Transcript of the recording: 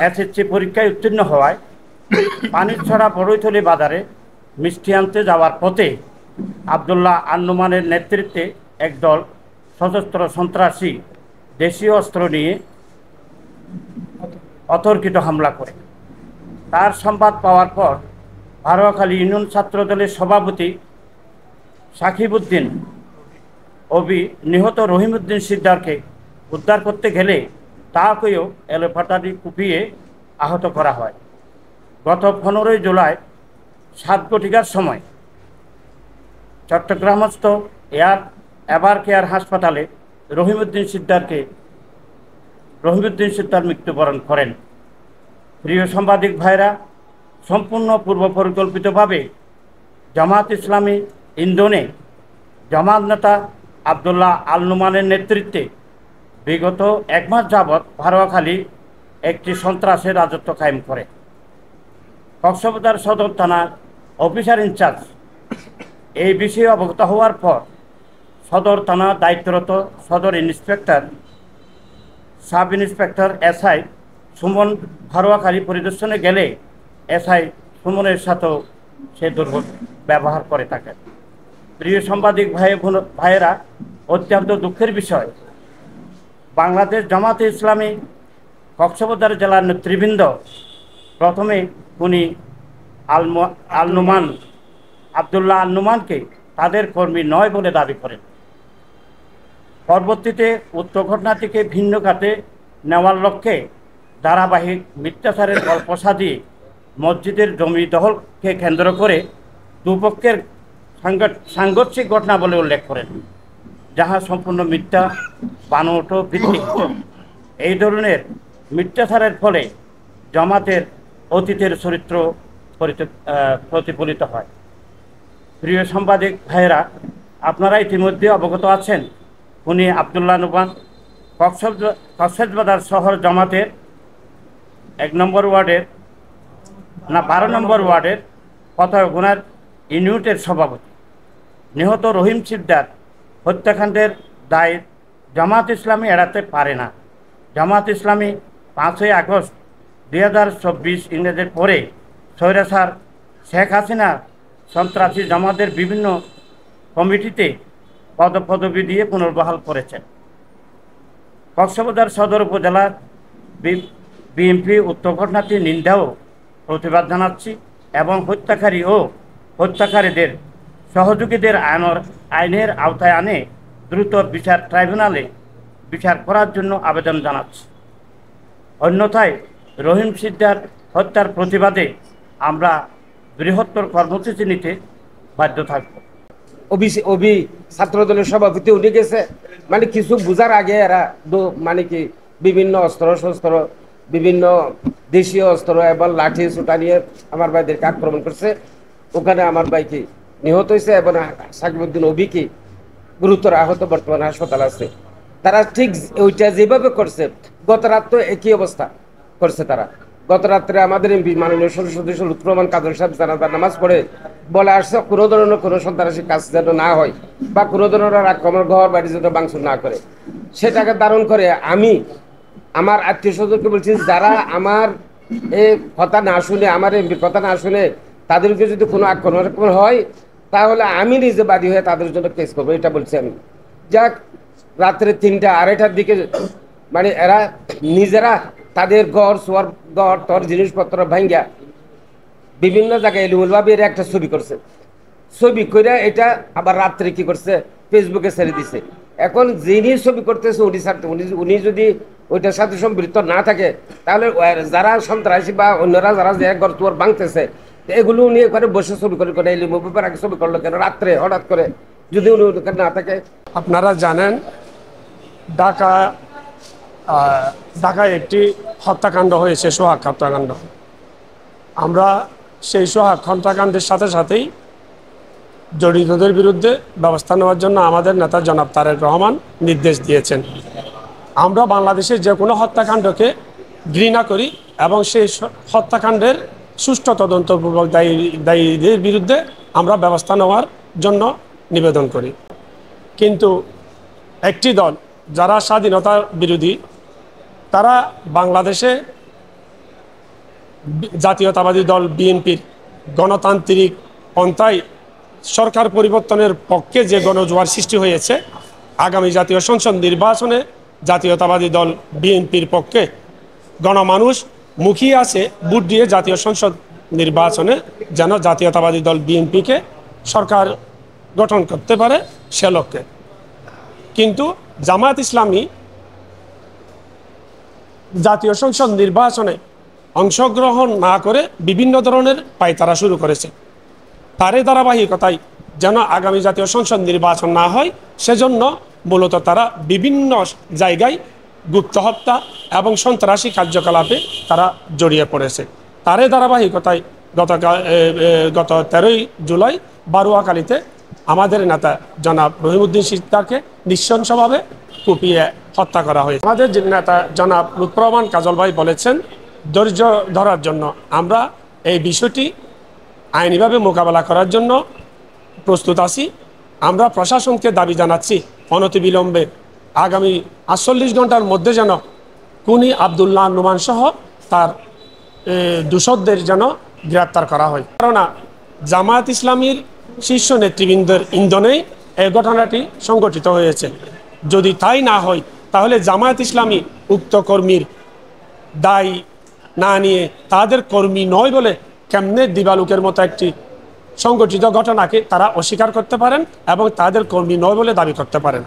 SSC পরীক্ষায় উত্তীর্ণ হওয়ায় পানিছড়া বড়ইতলী বাজারে মিষ্টি আনতে যাওয়ার পথে আবদুল্লাহ আন্নুমানের নেতৃত্বে একদল সশস্ত্র সন্ত্রাসী দেশীয় অস্ত্র নিয়ে অতর্কিত হামলা করে। তার সংবাদ পাওয়ার পর ভারোয়াখালী ইউনিয়ন ছাত্রদলের সভাপতি সাকিবউদ্দিন অবি নিহত রহিমউদ্দিন সিকদারকে উদ্ধার করতে গেলে তাকেও এলোপাতাড়ি কুপিয়ে আহত করা হয়। গত 15 জুলাই 7 ঘটিকার সময় চট্টগ্রামস্থ এভার কেয়ার হাসপাতালে রহিমউদ্দিন সিকদার মৃত্যুবরণ করেন। প্রিয় সাংবাদিক ভাইরা, সম্পূর্ণ পূর্ব পরিকল্পিতভাবে জামাত ইসলামী ইন্ধনে জামাত নেতা আবদুল্লাহ আল নুমানের নেতৃত্বে বিগত 1 মাস যাবৎ ভারোয়াখালী একটি সন্ত্রাসের রাজত্ব কায়েম করে। কক্সবাজার সদর থানার অফিসার ইনচার্জ এই বিষয়ে অবগত হওয়ার পর সদর থানা দায়িত্বরত সদর inspector sub inspector SI Suman Bharoakhali পরিদর্শনে গেলে এসআই সুমনের সাথেও সে দুর্ব্যবহার করে থাকে। প্রিয় সাংবাদিক ভাইয়েরা, অত্যন্ত দুঃখের বিষয়, বাংলাদেশ জামাতে ইসলামী কক্সবাজার জেলার নেতৃবৃন্দ প্রথমে উনি আবদুল্লাহ আল নুমানকে তাদের কর্মী নয় বলে দাবি করেন। পরবর্তীতে উক্ত ঘটনাটিকে ভিন্ন খাতে নেওয়ার লক্ষ্যে ধারাবাহিক মিথ্যাচারের গল্প সাজিয়ে মসজিদের জমি দখলকে কেন্দ্র করে দুপক্ষের সাংঘর্ষিক ঘটনা বলে উল্লেখ করেন, যাহা সম্পূর্ণ মিথ্যা, বানোয়াট ভিত্তিক। এই ধরনের মিথ্যাচারের ফলে জামাতের অতীতের চরিত্র প্রতিফলিত হয়। প্রিয় সাংবাদিক ভাইয়েরা, আপনারা ইতিমধ্যে অবগত আছেন উনি আবদুল্লাহ নুমান কক্সবাজার শহর জামাতের 12 নম্বর ওয়ার্ডের পতাকাগুনার ইউনিটের সভাপতি। নিহত রহিম সিকদার হত্যাকাণ্ডের দায় জামাত ইসলামী এড়াতে পারে না। জামাত ইসলামী 5ই আগস্ট 2024 ইংরেজের পরে স্বৈরাচার শেখ হাসিনা সন্ত্রাসী জামাতের বিভিন্ন কমিটিতে পদপদবি দিয়ে পুনর্বহাল করেছেন। কক্সবাজার সদর উপজেলার বিএনপি উক্ত ঘটনাটির নিন্দা ও প্রতিবাদ জানাচ্ছি এবং হত্যাকারী ও হত্যাকারীদের সহযোগীদের আইনের আওতায় আনে দ্রুত বিচার ট্রাইব্যুনালে বিচার করার জন্য আবেদন জানাচ্ছি। অন্যথায় রহিম সিকদার হত্যার প্রতিবাদে আমরা বৃহত্তর কর্মসূচি নিতে বাধ্য থাকব। ওবি ছাত্র দলের সভাপতি উনি গেছে, মানে কিছু বুঝার আগে এরা মানে কি বিভিন্ন অস্ত্র বিভিন্ন দেশীয় অস্ত্র এবং লাঠি ছুটা নিয়ে আমার ভাইদেরকে আক্রমণ করছে। ওখানে আমার ভাইকে নিহত হয়েছে এবং সাকিবউদ্দিন অবিকে গুরুতর আহত বর্তমানে হাসপাতাল আছে। তারা ঠিক ওইটা যেভাবে করছে, গত রাত তো একই অবস্থা করছে তারা। গত রাত্রে আমাদের এমপি মাননীয় সংসদ সদস্য লুৎফর রহমান কাদের সাহেব জানাজার নামাজ পড়ে বলে আসছে কোনো ধরনের কোনো সন্ত্রাসী কাজ যেন না হয় বা কোনো ধরনের আক্রমণ ঘর বাড়ি যেন ভাঙচুর না করে। সেটাকে ধারণ করে আমি আমার আত্মীয় স্বজনকে বলছি, যারা আমার এই কথা না শুনে, আমার এমপির কথা না শুনে তাদেরকে যদি কোনো আক্রমণ হয় তাহলে আমি নিজে বাদী হয়ে তাদের জন্য কেস করবো, এটা বলছি আমি। যাক, রাত্রে 3টা 2:30টার দিকে মানে এরা নিজেরা তাদের ঘর তর জিনিসপত্র ভাঙ্গা বিভিন্ন জায়গায় এলিমুলভাবে এরা একটা ছবি করছে। ছবি করে এটা আবার রাত্রে কি করছে, ফেসবুকে ছেড়ে দিছে। এখন যিনি ছবি করতেছে উনি যদি ওইটার সাথে সম্পৃক্ত না থাকে তাহলে যারা সন্ত্রাসী বা অন্যরা যারা যে ঘর তোর ভাঙতেছে এগুলো উনি এখানে বসে ছবি করে এলিমুলভাবে আগে ছবি করলো কেন রাত্রে হঠাৎ করে, যদি উনি ওখানে না থাকে। আপনারা জানেন ঢাকায় একটি হত্যাকাণ্ড হয়েছে, সোহাগ হত্যাকাণ্ড। আমরা সেই সোহাগ হত্যাকাণ্ডের সাথে সাথেই জড়িতদের বিরুদ্ধে ব্যবস্থা নেওয়ার জন্য আমাদের নেতা জনাব তারেক রহমান নির্দেশ দিয়েছেন। আমরা বাংলাদেশের যে কোনো হত্যাকাণ্ডকে ঘৃণা করি এবং সেই হত্যাকাণ্ডের সুষ্ঠু তদন্তপূর্বক দায়ীদের বিরুদ্ধে আমরা ব্যবস্থা নেওয়ার জন্য নিবেদন করি। কিন্তু একটি দল যারা স্বাধীনতা বিরোধী, তারা বাংলাদেশে জাতীয়তাবাদী দল বিএনপির গণতান্ত্রিক পন্থায় সরকার পরিবর্তনের পক্ষে যে গণজোয়ার সৃষ্টি হয়েছে, আগামী জাতীয় সংসদ নির্বাচনে জাতীয়তাবাদী দল বিএনপির পক্ষে গণমানুষ মুখিয়ে আছে ভোট দিয়ে জাতীয় সংসদ নির্বাচনে যেন জাতীয়তাবাদী দল বিএনপিকে সরকার গঠন করতে পারে সে লক্ষ্যে। কিন্তু জামায়াত ইসলামী জাতীয় সংসদ নির্বাচনে অংশগ্রহণ না করে বিভিন্ন ধরনের পায়তারা শুরু করেছে। তারই ধারাবাহিকতায় যেন আগামী জাতীয় সংসদ নির্বাচন না হয় সেজন্য মূলত তারা বিভিন্ন জায়গায় গুপ্ত হত্যা এবং সন্ত্রাসী কার্যকলাপে তারা জড়িয়ে পড়েছে। তারই ধারাবাহিকতায় গত 13ই জুলাই বারুয়াকালীতে আমাদের নেতা জনাব রহিমউদ্দিন সিকদারকে নৃশংসভাবে কুপিয়ে হত্যা করা হয়েছে। আমাদের নেতা জনাব লুৎফর রহমান কাজল ভাই বলেছেন, ধৈর্য ধরার জন্য আমরা এই বিষয়টি আইনিভাবে মোকাবেলা করার জন্য প্রস্তুত আছি। আমরা প্রশাসনকে দাবি জানাচ্ছি অনতিবিলম্বে আগামী 48 ঘন্টার মধ্যে যেন খুনি আবদুল্লাহ নোমান সহ তার দোষরদের যেন গ্রেপ্তার করা হয়। কেননা জামায়াত ইসলামীর শীর্ষ নেতৃবৃন্দের ইন্ধনেই এই ঘটনাটি সংঘটিত হয়েছে। যদি তাই না হয় তাহলে জামায়াত ইসলামী উক্ত কর্মীর দায় না নিয়ে তাদের কর্মী নয় বলে কেমনে দিবালুকের মতো একটি সংগঠিত ঘটনাকে তারা অস্বীকার করতে পারেন এবং তাদের কর্মী নয় বলে দাবি করতে পারেন।